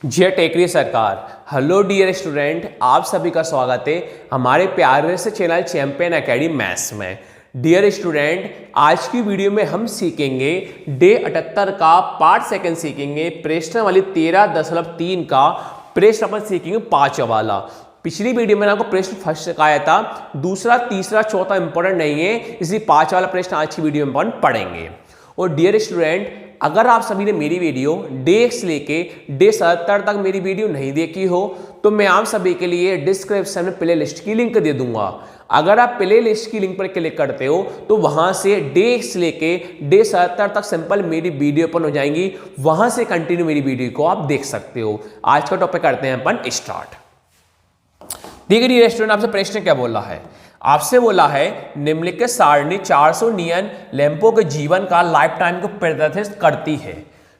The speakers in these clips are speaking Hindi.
जय टेकरी सरकार। हेलो डियर स्टूडेंट, आप सभी का स्वागत है हमारे प्यारे से चैनल चैंपियन एकेडमी मैथ्स में। डियर स्टूडेंट, आज की वीडियो में हम सीखेंगे डे 78 का पार्ट सेकंड सीखेंगे। प्रश्न वाली 13.3 का प्रश्न अपन सीखेंगे 5 वाला। पिछली वीडियो में आपको प्रश्न फर्स्ट सिखाया था, दूसरा तीसरा चौथा इंपॉर्टेंट नहीं है, इसलिए 5 वाला प्रश्न आज की वीडियो में अपन पढ़ेंगे। और डियर स्टूडेंट, अगर आप सभी ने मेरी वीडियो डे 1 से लेके डे 77 तक मेरी वीडियो नहीं देखी हो तो मैं आप सभी के लिए डिस्क्रिप्शन में प्ले लिस्ट की लिंक दे दूंगा। अगर आप प्ले लिस्ट की लिंक पर क्लिक करते हो तो वहां से डे 1 से लेके डे 77 तक सिंपल मेरी वीडियो ओपन हो जाएंगी, वहां से कंटिन्यू मेरी वीडियो को आप देख सकते हो। आज का टॉपिक करते हैं अपन स्टार्ट। देखिए रेस्टोरेंट, आपसे प्रश्न क्या बोला है? आपसे बोला है निम्नलिखित सारणी 400 नियन लैंपों के जीवन का लाइफ टाइम को प्रदर्शित करती है।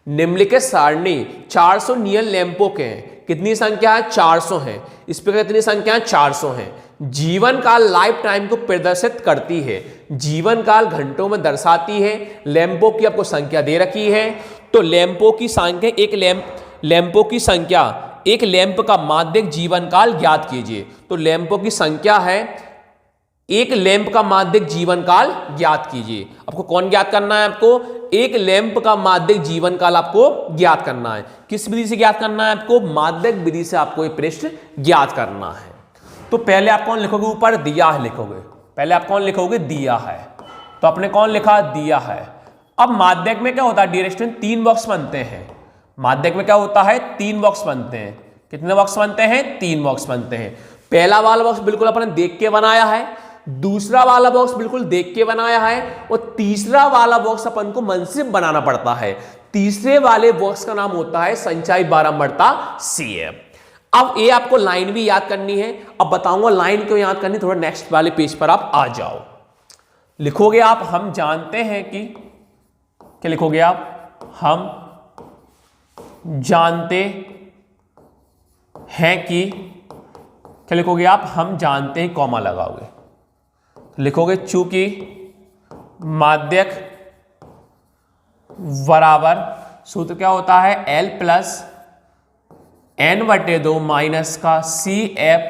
निम्नलिखित सारणी 400 नियन लैंपों के कितनी संख्या है? 400 है। इस पर कितनी संख्या है? 400 है। जीवन काल लाइफ टाइम को प्रदर्शित करती है। जीवन काल घंटों में दर्शाती है। लैंपों की आपको संख्या दे रखी है, तो लैंपों की संख्या लैंपों की संख्या, एक लैंप का माध्यिक जीवन काल ज्ञात कीजिए। तो लैंपों की संख्या है, एक लैंप का माध्यिक जीवन काल ज्ञात कीजिए। आपको कौन ज्ञात करना है? आपको एक लैंप का माध्यिक जीवन काल आपको ज्ञात करना है। किस विधि से ज्ञात करना है? आपको माध्यिक विधि से आपको ये प्रश्न ज्ञात करना है। तो पहले आप कौन लिखोगे? ऊपर दिया है लिखोगे। पहले आप कौन लिखोगे? दिया है। तो आपने कौन लिखा? दिया है। अब माध्यिक में क्या होता है डियर स्टूडेंट? 3 बॉक्स बनते हैं। माध्यिक में क्या होता है? 3 बॉक्स बनते हैं। कितने बॉक्स बनते हैं? 3 बॉक्स बनते हैं। पहला वाला बॉक्स बिल्कुल अपने देख के बनाया है, दूसरा वाला बॉक्स बिल्कुल देख के बनाया है, और तीसरा वाला बॉक्स अपन को मन से बनाना पड़ता है। तीसरे वाले बॉक्स का नाम होता है संचयी बारंबारता CF। अब ये आपको लाइन भी याद करनी है। अब बताऊंगा लाइन क्यों याद करनी, थोड़ा नेक्स्ट वाले पेज पर आप आ जाओ। लिखोगे आप हम जानते हैं कि, क्या लिखोगे आप? हम जानते हैं कि, क्या लिखोगे आप? हम जानते हैं, कॉमा लगाओगे। लिखोगे चूंकि माध्यक बराबर सूत्र क्या होता है? L प्लस n/2 माइनस का CF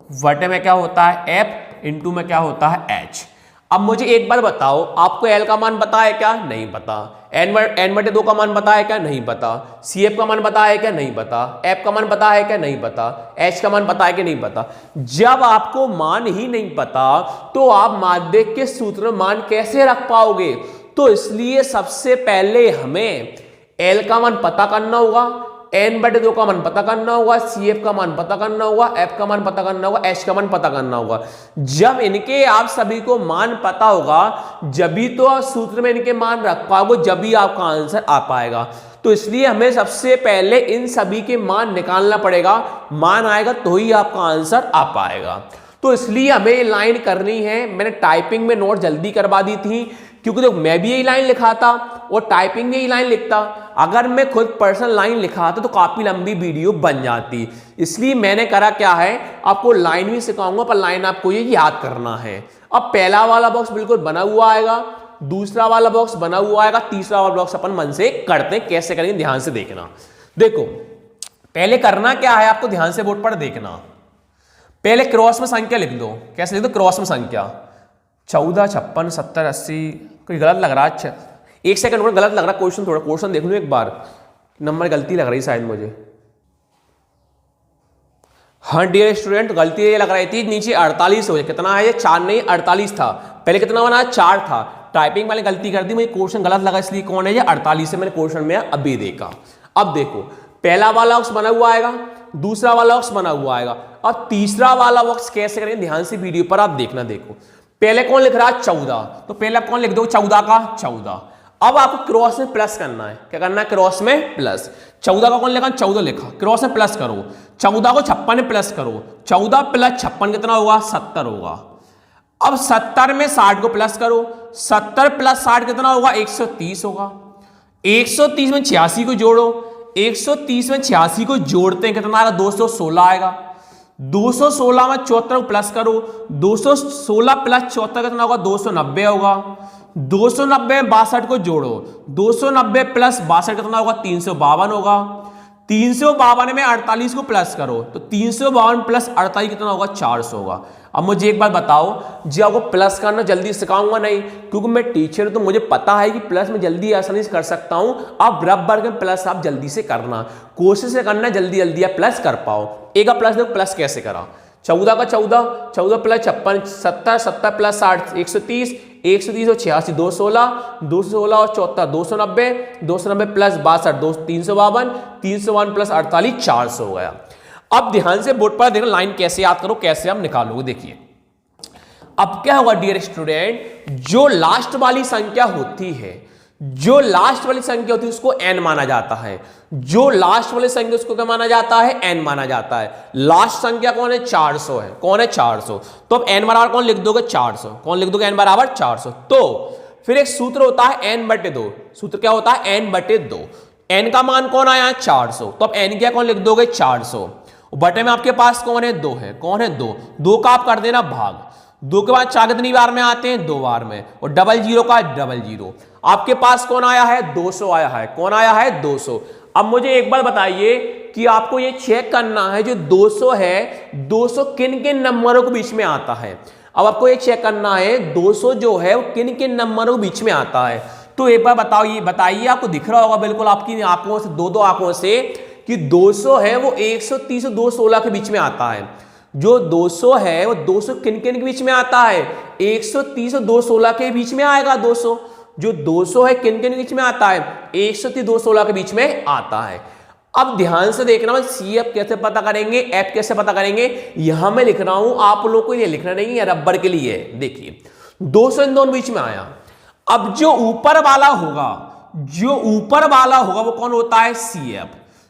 बटे में क्या होता है? F इंटू में क्या होता है? H। अब मुझे एक बार बताओ, आपको L का मान पता है क्या? नहीं पता। n/2 का मान पता है क्या? नहीं पता। CF का मान पता है क्या? नहीं पता। F का मान पता है क्या? नहीं पता। H का मान पता है कि नहीं पता। जब आपको मान ही नहीं पता तो आप माध्यक के सूत्र में मान कैसे रख पाओगे? तो इसलिए सबसे पहले हमें L का मान पता करना होगा, n/2 का मान पता करना होगा, CF का मान पता करना होगा, F का मान पता करना होगा, H का मान पता करना होगा। जब इनके आप सभी को मान पता होगा जभी तो आप सूत्र में इनके मान रख पाओगे, जब भी आपका आंसर आ पाएगा। तो इसलिए हमें सबसे पहले इन सभी के मान निकालना पड़ेगा। मान आएगा तो ही आपका आंसर आ पाएगा। तो इसलिए हमें लाइन करनी है। मैंने टाइपिंग में नोट जल्दी करवा दी थी, क्योंकि देखो मैं भी यही लाइन लिखा था और टाइपिंग में यही लाइन लिखता। अगर मैं खुद पर्सनल लाइन लिखाता तो काफी लंबी वीडियो बन जाती। इसलिए मैंने करा क्या है, आपको लाइन भी सिखाऊंगा पर लाइन आपको ये याद करना है। अब पहला वाला बॉक्स बिल्कुल बना हुआ आएगा, दूसरा वाला बॉक्स बना हुआ आएगा, तीसरा वाला बॉक्स अपन मन से करते हैं। कैसे करेंगे ध्यान से देखना। देखो पहले करना क्या है, आपको ध्यान से बोर्ड पर देखना। पहले क्रॉस में संख्या लिख दो। कैसे लिख दो? क्रॉस में संख्या 14, 56, 70, 80। कोई गलत लग रहा है? एक सेकंड, गलत लग रहा क्वेश्चन, थोड़ा क्वेश्चन देख लूं एक बार। नंबर गलती लग रही शायद मुझे। हाँ डियर स्टूडेंट, गलती ये लग रही थी, नीचे 48 हो जाए। कितना है ये? 4 नहीं 48 था। पहले कितना बना? 4 था। टाइपिंग वाले गलती कर दी, मुझे क्वेश्चन गलत लगा, इसलिए कौन है ये? 48 से मैंने क्वेश्चन में अभी देखा। अब देखो पहला वाला बॉक्स बना हुआ आएगा, दूसरा वाला बॉक्स बना हुआ आएगा, और तीसरा वाला बॉक्स कैसे करेंगे ध्यान से वीडियो पर आप देखना। देखो पहले कौन लिख रहा है? 14। तो पहले आप कौन लिख दो? 14 का 14। अब आपको क्रॉस में प्लस करना है। क्या करना है? क्रॉस में प्लस। 14 का कौन लिखा? 14 लिखा। क्रॉस में प्लस करो। 14 को 56 में प्लस करो। 14 प्लस 56 कितना होगा? 70 होगा। अब 70 में 60 को प्लस करो। 70 प्लस 60 कितना होगा? 130 होगा। 130 में 86 को जोड़ो। 130 में 86 को जोड़ते हैं कितना आएगा? 216 आएगा। 216 में 74 को प्लस करो। 216 प्लस 74 कितना होगा? 290 होगा। 290 62 को जोड़ो, 290 प्लस 62 कितना होगा? 352 होगा। 352 में 48 को प्लस करो तो 352 प्लस 48 कितना होगा? 400 होगा। अब मुझे एक बात बताओ, जी आपको प्लस करना जल्दी सिखाऊंगा नहीं, क्योंकि मैं टीचर हूं तो मुझे पता है कि प्लस में जल्दी आसानी से कर सकता हूं। आप बराबर के प्लस आप जल्दी से करना, कोशिश करना जल्दी जल्दी आप प्लस कर पाओ। एक का प्लस देखो, प्लस कैसे करा? 14 का 14, 14 प्लस 56, 70, 70 प्लस 60, 130, 130 और 86, 216, 216 और 74, 290, 290 प्लस 62, 352, 352 प्लस 48, 400 हो गया। अब ध्यान से बोर्ड पर देखो, लाइन कैसे याद करो, कैसे आप निकालोगे। देखिए अब क्या होगा डियर स्टूडेंट, जो लास्ट वाली संख्या होती है, जो लास्ट वाली संख्या होती है उसको n माना जाता है। जो लास्ट वाली संख्या उसको क्या माना जाता है? n माना जाता है। लास्ट संख्या कौन है? 400 है। कौन है? 400। तो अब n बराबर कौन लिख दोगे? 400। कौन लिख दोगे? n बराबर 400। तो फिर एक सूत्र होता है n/2। सूत्र क्या होता है? n/2। n का मान कौन आया? 400। तो अब n क्या कौन लिख दोगे? 400। बटे में आपके पास कौन है? 2 है। कौन है? 2। 2 का आप कर देना भाग। 2 के बाद 4 कितनी बार में आते हैं? 2 बार में। और 00 का 00। आपके पास कौन आया है? 200 आया है। कौन आया है? 200। अब मुझे एक बार बताइए कि आपको ये चेक करना है जो 200 है, 200 किन किन नंबरों के बीच में आता है। अब आपको ये चेक करना है 200 जो है वो किन किन नंबरों के बीच में आता है। तो एक बार बताओ, ये बताइए, आपको दिख रहा होगा बिल्कुल आपकी आंखों से, दो आंखों से, कि 200 है वो 130 और 216 के बीच में आता है। जो 200 है वो 200 किन किन के बीच में आता है? 130 और 216 के बीच में आएगा 200। जो 200 है किन किन के बीच में आता है? 130 216 के बीच में आता है। अब ध्यान से देखना, सी एफ कैसे पता करेंगे, एफ कैसे पता करेंगे, यहां मैं लिख रहा हूं, आप लोग को ये लिखना नहीं है, रबर के लिए। देखिए 200 इन दोनों बीच में आया। अब जो ऊपर वाला होगा, जो ऊपर वाला होगा वो कौन होता है? C F.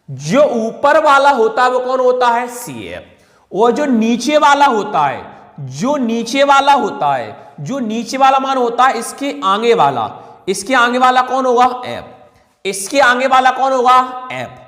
जो ऊपर वाला होता है वो कौन होता है? C F. और जो नीचे वाला होता है, जो नीचे वाला होता है, जो नीचे वाला मान होता है इसके आगे वाला, इसके आगे वाला कौन होगा? एफ। इसके आगे वाला कौन होगा? एफ।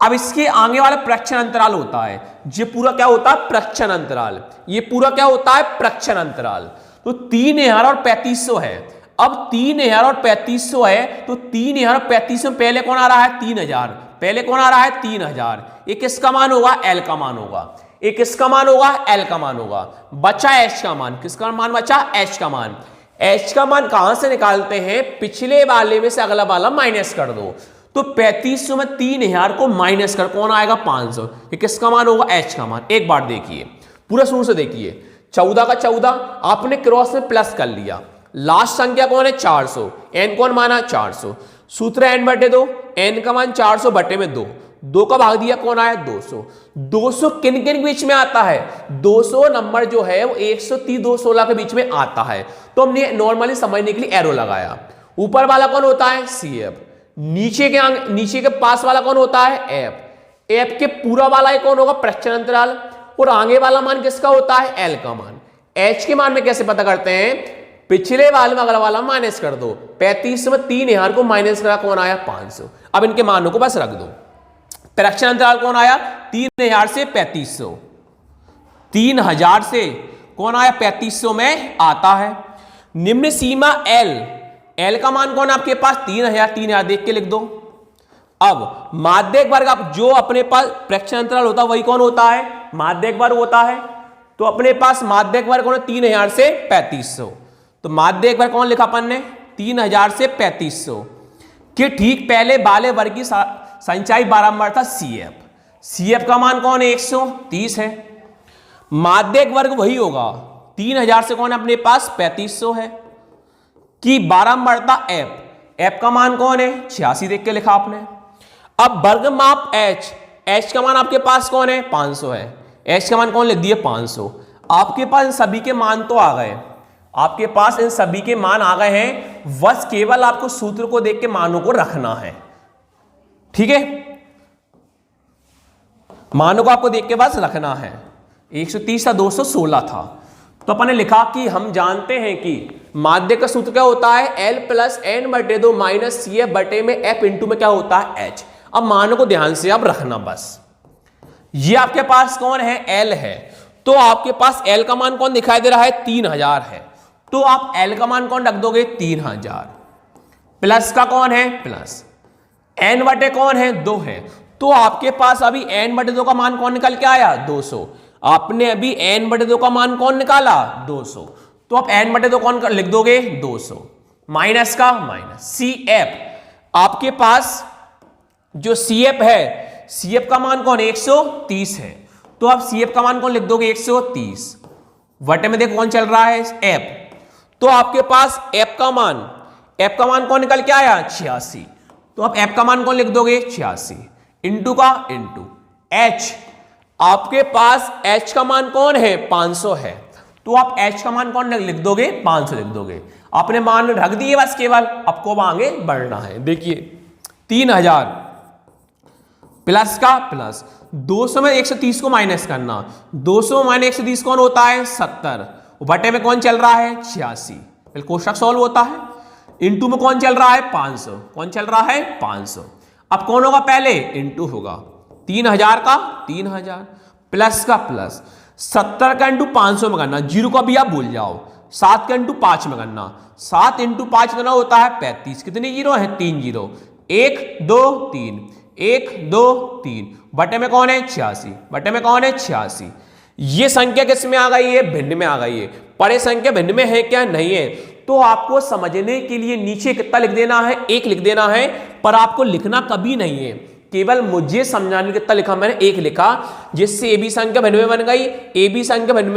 अब इसके आगे वाला प्रक्षण अंतराल होता है। ये पूरा क्या होता है? प्रक्षण अंतराल। ये पूरा क्या होता है? प्रक्षण अंतराल। तो 3000 और 3500 है। अब 3000 और 3500 है, तो 3000 और 3500 पहले कौन आ रहा है? 3000। पहले कौन आ रहा है? 3000। ये किसका मान होगा? एल का मान होगा। ये किसका मान होगा? एल का मान होगा। बचा एच का मान। किसका मान बचा? एच का मान। एच का मान कहां से निकालते हैं? पिछले वाले में से अगला वाला माइनस कर दो। तो 3500 में 3000 को माइनस कर, कौन आएगा? 500। ये किसका मान होगा? एच का मान। एक बार देखिए, पूरा शुरू से देखिए। 14 का 14 आपने क्रॉस में प्लस कर लिया। लास्ट संख्या कौन है? 400। एन कौन माना? 400। सूत्र n/2। n का मान 400 बटे में 2। 2 का भाग दिया, कौन आया? 200। 200 किन किन बीच में आता है? 200 नंबर जो है वो 130 216 के बीच में आता है। तो हमने नॉर्मली समझने के लिए एरो लगाया। ऊपर वाला कौन होता है? C F. नीचे के पास वाला कौन होता है? एफ। एफ के पूरा वाला कौन होगा? प्रक्षण अंतराल। और आगे वाला मान किसका होता है? एल का मान। एच के मान में कैसे पता करते हैं? पिछले वाले में अगला वाला माइनस कर दो। 3500 में 3000 को माइनस करा, कौन आया? 500। अब इनके मानों को बस रख दो। प्रक्षण अंतराल कौन आया? 3000 से 3500। 3000 से कौन आया? 3500 में आता है। निम्न सीमा एल। एल का मान कौन है आपके पास? 3000। 3000 देख के लिख दो। अब माध्यक वर्ग, आप जो अपने पास प्रक्षण अंतराल होता है वही कौन होता है? माध्यक वर्ग होता है। तो अपने पास माध्यक वर्ग कौन है? 3000 से 3500। तो माध्यक वर्ग कौन लिखा अपन ने? 3000 से 3500 के ठीक पहले वाले वर्ग की संचाई बारंबार था सी एफ। सी एफ का मान कौन है? 130 है। माध्यक वर्ग वही होगा। 3000 से कौन है अपने पास? 3500 है कि बारंबारता एफ। एफ का मान कौन है? 86 देख के लिखा आपने। अब वर्ग माप एच। एच का मान आपके पास कौन है? 500 है। एच का मान कौन लिख दिए? 500। आपके पास इन सभी के मान तो आ गए, आपके पास इन सभी के मान आ गए हैं। बस केवल आपको सूत्र को देख के मानों को रखना है। ठीक है, मानों को आपको देख के बस रखना है। 130 था, 216 था। तो अपन ने लिखा कि हम जानते हैं कि माध्य का सूत्र क्या होता है? L plus n/2 minus C F बटे में F इंटू में क्या होता है? H। अब मानों को ध्यान से आप रखना बस। ये आपके पास कौन है? L है। तो आपके पास L का मान कौन दिखाई दे रहा है? 3000 है। तो आप L का मान कौन रख दोगे 3000, प्लस का कौन है प्लस, n बटे कौन है 2 है, तो आपके पास अभी n बटे 2 का मान कौन निकल के आया 200। आपने अभी n बटे 2 का मान कौन निकाला 200, तो आप n बटे 2 कौन लिख दोगे 200, माइनस का माइनस CF, आपके पास जो CF है, CF का मान कौन 130 है, तो आप CF का मान कौन लिख दोगे 130, वटे में देखो कौन चल रहा है F, तो आपके पास F का मान कौन निकल के आया 86, तो आप F का मान कौन लिख दोगे 86, इंटू का इंटू H, आपके पास H का मान कौन है 500 है, तो आप H का मान कौन लिख दोगे 500 लिख दोगे। आपने मान रख दिए बस, केवल आपको आगे बढ़ना है। देखिए 3000 प्लस का प्लस, 200 में 130 को माइनस करना, 200 माइनस 130 कौन होता है 70, बटे में कौन चल रहा है 86, फिर कोष्टक सॉल्व होता है, इंटू में कौन चल रहा है 500, कौन चल रहा है 500, अब कौन होगा पहले इंटू होगा 3000 का 3000 प्लस का प्लस, 70 का इंटू 500 में करना, जीरो का भी आप भूल जाओ, 7 का इंटू 5 में करना, 7 इंटू 5 कितना होता है 35, कितने जीरो है 3 जीरो, 1 2 3 1 2 3, बटे में कौन है 86, बटे में कौन है 86। ये संख्या किस में आ गई है भिन्न में आ गई है, पर ये संख्या भिन्न में है क्या नहीं है, तो आपको समझने के लिए नीचे कितना लिख देना है 1 लिख देना है, पर आपको लिखना कभी नहीं है, केवल मुझे समझाने कितना लिखा मैंने 1 लिखा, जिससे AB संख्या भिन्न में बन गई, AB संख्या भिन्न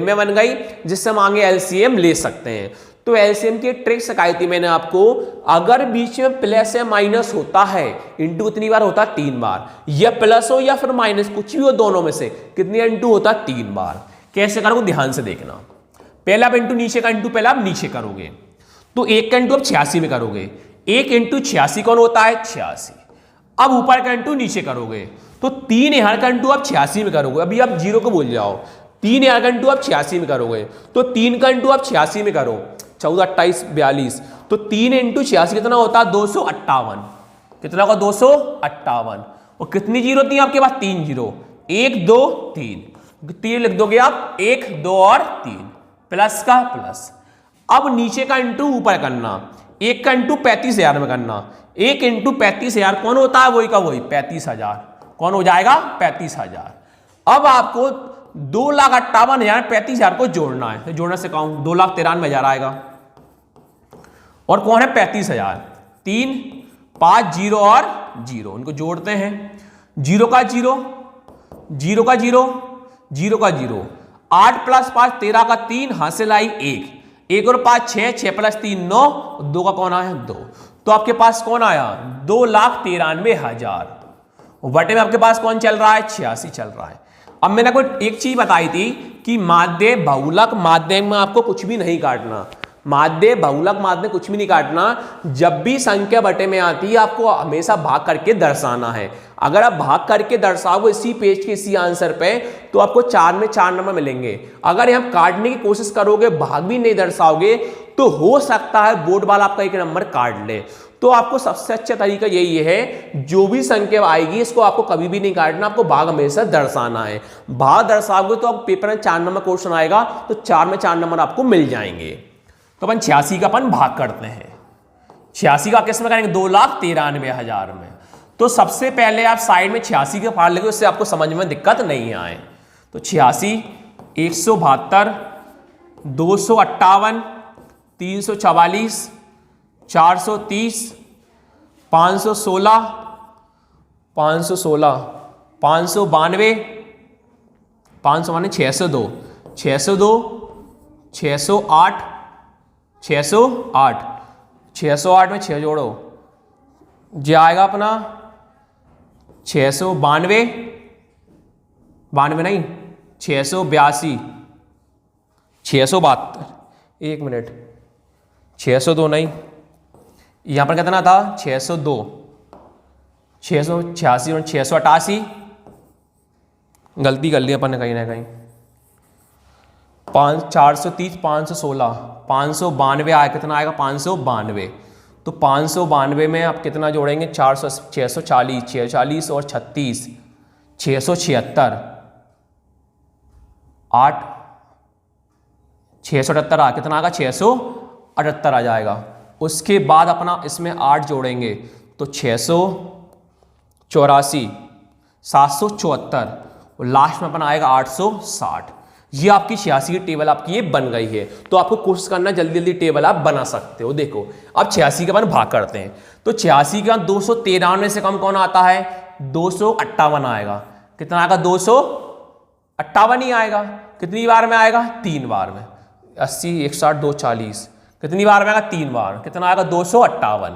में बन गई, जिससे हम आगे LCM ले सकते हैं। तो LCM की ट्रिक सिखाई थी मैंने आपको, अगर बीच में प्लस या माइनस होता है, इंटू कितनी बार होता है 3 बार, या प्लस हो या फिर माइनस कुछ भी हो दोनों में से, कितनी इंटू होता है 3 बार। कैसे करोगे ध्यान से देखना, पहला आप इंटू नीचे का इंटू पहला आप नीचे करोगे, तो 1 का इंटू आप 86 में करोगे, 1 इंटू 86 कौन होता है 86, अब ऊपर का इंटू नीचे करोगे, तो 3000 का इंटू आप 86 में करोगे, अभी आप जीरो को भूल जाओ, 3000 का इंटू आप 86 में करोगे, तो 3 का इंटू आप 86 में करो, 14 28 42, तो 3 इंटू 86 कितना होता है 258, कितना होगा 258, और कितनी जीरो थी आपके पास 3 जीरो, 1 2 3, 3 लिख दोगे आप 1 2 और 3, प्लस का प्लस, अब नीचे का इंटू ऊपर करना, 1 का इंटू 35000 में करना, 1 इंटू 35000 कौन होता है वही का वही 35000, कौन हो जाएगा 35000। अब आपको 2,58,000 35000 को जोड़ना है, तो जोड़ना से कहूं 2,93,000 आएगा, और कौन है 35000, 3 5 0 और 0, उनको जोड़ते हैं, 0 का 0 0 का 0 0 का 0, 8 प्लस 5 13 का 3, हासिल आई 1, 1 और 5 6, 6 प्लस 3 9, 2 का कौन आया 2, तो आपके पास कौन आया 2,93,000, बटे में आपके पास कौन चल रहा है 86 चल रहा है। अब मैंने आपको एक चीज बताई थी कि माध्य बहुलक माध्य में आपको कुछ भी नहीं काटना, माध्य बहुलक माध्य कुछ भी नहीं काटना, जब भी संख्या बटे में आती है आपको हमेशा भाग करके दर्शाना है। अगर आप भाग करके दर्शाओगे इसी पेज के इसी आंसर पे, तो आपको 4 में 4 नंबर मिलेंगे। अगर हम काटने की कोशिश करोगे, भाग भी नहीं दर्शाओगे, तो हो सकता है बोर्ड वाला आपका 1 नंबर काट ले। तो आपको सबसे अच्छा तरीका यही है, जो भी संख्या आएगी इसको आपको कभी भी नहीं काटना, आपको भाग हमेशा दर्शाना है। भाग दर्शाओगे तो आप पेपर में 4 नंबर क्वेश्चन आएगा, तो 4 में 4 नंबर आपको मिल जाएंगे। तो अपन 86 का अपन भाग करते हैं, 86 का किस में करेंगे 2,93,000 में। तो सबसे पहले आप साइड में 86 के फाड़ लेंगे, उससे आपको समझ में दिक्कत नहीं आए। तो 86 172 258 344 430 516 592 592 602 602 608 608 608 में 6 जोड़ो, जो आएगा अपना 692 नहीं 682 672, 1 मिनट 602 नहीं, यहां पर कितना था 602 686 और 688, गलती कर ली अपन ने कहीं ना कहीं, 430 516 592 आया, कितना आएगा 592। तो 592 में आप कितना जोड़ेंगे 640 640 और 36 676 8 678 आ, कितना आएगा 678 आ जाएगा। उसके बाद अपना इसमें 8 जोड़ेंगे तो 684, 774 और लास्ट में अपना आएगा 860। ये आपकी 86 की टेबल आपकी ये बन गई है। तो आपको कोशिश करना जल्दी जल्दी टेबल आप बना सकते हो। देखो अब 86 के बाद भाग करते हैं तो 86 के बाद 293 से कम कौन आता है, 258 आएगा। कितना आएगा, 258 ही आएगा। कितनी बार में आएगा, 3 बार में। 80, 160, 240, कितनी बार में आएगा, 3 बार। कितना आएगा, 258।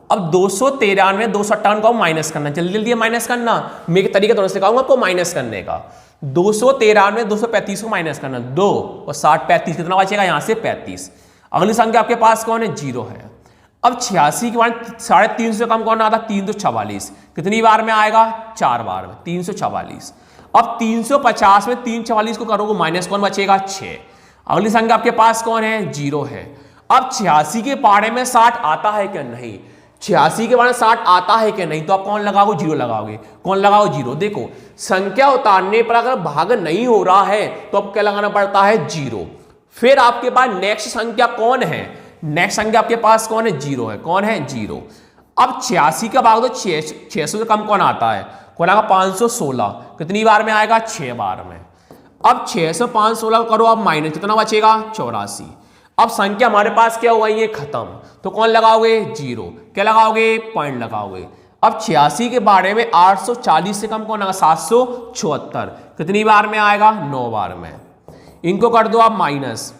अब 293, 258 को माइनस करना, जल्दी जल्दी माइनस करना। मैं एक तरीका थोड़ा सिखाऊंगा आपको माइनस करने का। 293, 235 को माइनस करना, 2 और 60, 35, कितना बचेगा यहाँ से 35। अगली संख्या आपके पास कौन है, 0 है। अब 86 के बाद 350 से कम कौन आता, 344, कितनी बार में आएगा, 4 बार में, 344। अब 350 में 344 को करोगे माइनस, कौन बचेगा, 6। अगली संख्या आपके पास कौन है, 0 है। अब 86 के पारे में 60 आता है क्या, नहीं। 86 के बारे में 60 आता है कि नहीं, तो आप कौन लगाओगे, 0 लगाओगे। कौन लगाओ, 0। देखो संख्या उतारने पर अगर भाग नहीं हो रहा है तो अब क्या लगाना पड़ता है, 0। फिर आपके पास नेक्स्ट संख्या कौन है, नेक्स्ट संख्या आपके पास कौन है, 0 है। कौन है, 0। अब 86 का भाग तो 600 से कम कौन आता है, कौन आएगा, 516, कितनी बार में आएगा, 6 बार में। अब 600 516 करो अब माइनस, कितना बचेगा, 84। अब संख्या हमारे पास क्या हुआ, ये खत्म, तो कौन लगाओगे, 0। क्या लगाओगे, पॉइंट लगाओगे। अब 86 के बारे में 840 से कम कौन आएगा, 774, कितनी बार में आएगा, 9 बार में। इनको कर दो आप माइनस,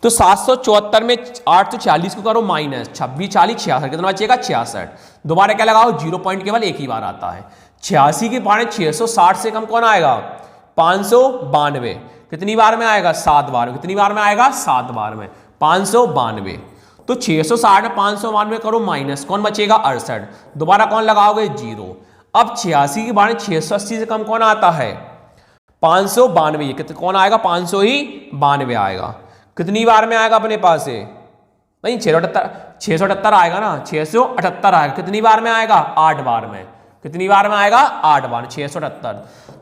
तो 774 में 840 को करो माइनस, 26 40 66, कितना बचेगा, 66। दोबारा क्या लगाओ, 0 पॉइंट केवल एक ही बार आता है। 86 के बारे में 660 से कम कौन आएगा, 592, कितनी बार में आएगा, 7 बार में। कितनी बार में आएगा, 7 बार में, 592। तो 660 में 592 करो माइनस, कौन बचेगा, 68। दोबारा कौन लगाओगे, 0। अब 86 के बारे में 680 से कम कौन आता है, 592, कितने कौन आएगा, 592 आएगा। कितनी बार में आएगा अपने पास से, नहीं 678 आएगा ना, 678 आएगा। कितनी बार में आएगा, 8 बार में। कितनी बार में आएगा, 8 बार, 678।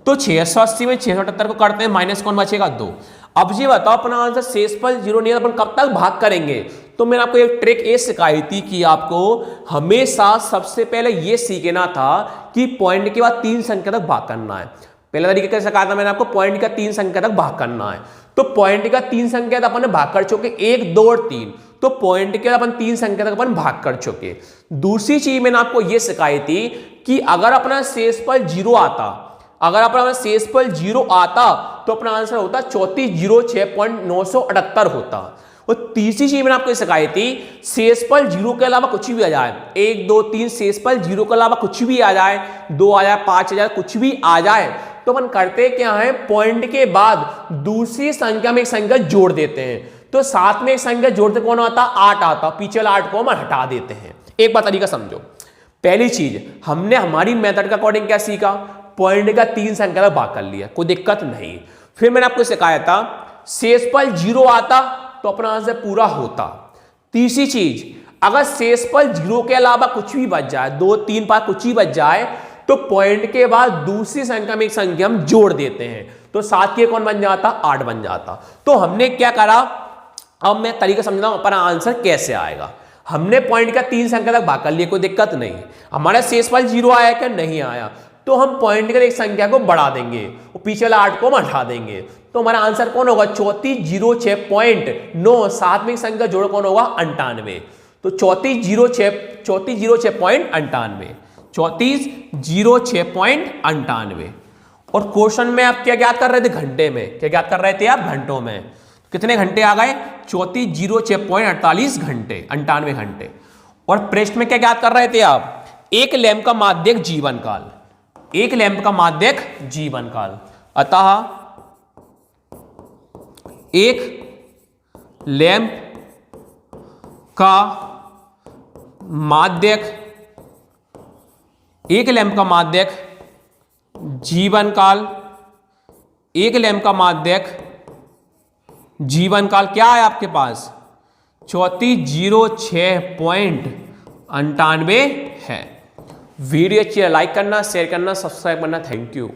तो 680 में 678 को करते हैं माइनस, कौन बचेगा, 2। अब ये बताओ अपना आंसर शेषफल 0 नहीं है, अपन कब तक भाग करेंगे। तो मैंने आपको एक ट्रिक ये सिखाई थी कि आपको हमेशा सबसे पहले ये सीखना था कि पॉइंट के बाद 3 संख्या तक भाग करना है। पहला तरीका कैसे सिखाया था मैंने आपको, पॉइंट का 3 संख्या तक भाग करना है। तो पॉइंट का 3 संख्या तक अपन भाग कर चुके, 1 2 और 3। तो पॉइंट के अपन 3 संख्या तक अपन भाग कर चुके। दूसरी चीज मैंने आपको यह सिखाई थी कि अगर अपना शेषफल 0 आता, अगर अपना शेषफल 0 आता तो अपना आंसर होता 3406.978 होता। और तीसरी चीज मैंने आपको सिखाई थी, शेषफल 0 के अलावा कुछ भी आ जाए, 1 2 3 शेषफल 0 के अलावा कुछ भी आ जाए, 2 आ जाए, 5 आ जाए, कुछ भी आ जाए, तो अपन करते क्या है, पॉइंट के बाद दूसरी संख्या में एक संख्या जोड़ देते हैं। तो साथ में एक संख्या जोड़ते कौन आता, 8 आता, पीछे वाला 8 को हम हटा देते हैं। एक बार तरीका समझो। पहली चीज हमने हमारी मेथड के अकॉर्डिंग क्या सीखा, पॉइंट का 3 संख्या तक भाग कर लिया, कोई दिक्कत नहीं। फिर मैंने आपको सिखाया था शेषफल 0 आता तो अपना आंसर पूरा होता। तीसरी चीज, अगर शेषफल 0 के अलावा कुछ भी बच जाए, 2 3 5 कुछ भी बच जाए, तो पॉइंट के बाद दूसरी संख्या में एक संख्या हम जोड़ देते हैं, तो साथ के कौन बन जाता, 8 बन जाता। तो हमने क्या करा, अब मैं तरीका समझना हूं अपना आंसर कैसे आएगा। हमने पॉइंट का 3 संख्या तक भाग कर लिया, कोई दिक्कत नहीं। हमारा शेषफल 0 आया क्या, नहीं आया, तो हम पॉइंट के एक संख्या को बढ़ा देंगे और पीछे वाला 8 को हम हटा देंगे। तो हमारा आंसर कौन होगा, 3406.9, साथ में एक संख्या जोड़ कौन होगा, 98। तो 3406.98, 3406.98। और क्वेश्चन में आप क्या ज्ञात कर रहे थे, घंटे में क्या ज्ञात कर रहे थे आप, घंटों में। कितने घंटे आ गए, 3406.48 घंटे, 98 घंटे। और प्रश्न में क्या ज्ञात कर रहे थे आप, एक लैंप का माध्यक जीवन काल, एक लैंप का माध्यक जीवन काल। अतः एक लैंप का माध्यक, एक लैंप का माध्यक जीवन काल, एक लैंप का माध्यक जीवन काल क्या है आपके पास, 3406.98 है। वीडियो अच्छी है लाइक करना, शेयर करना, सब्सक्राइब करना। Thank you.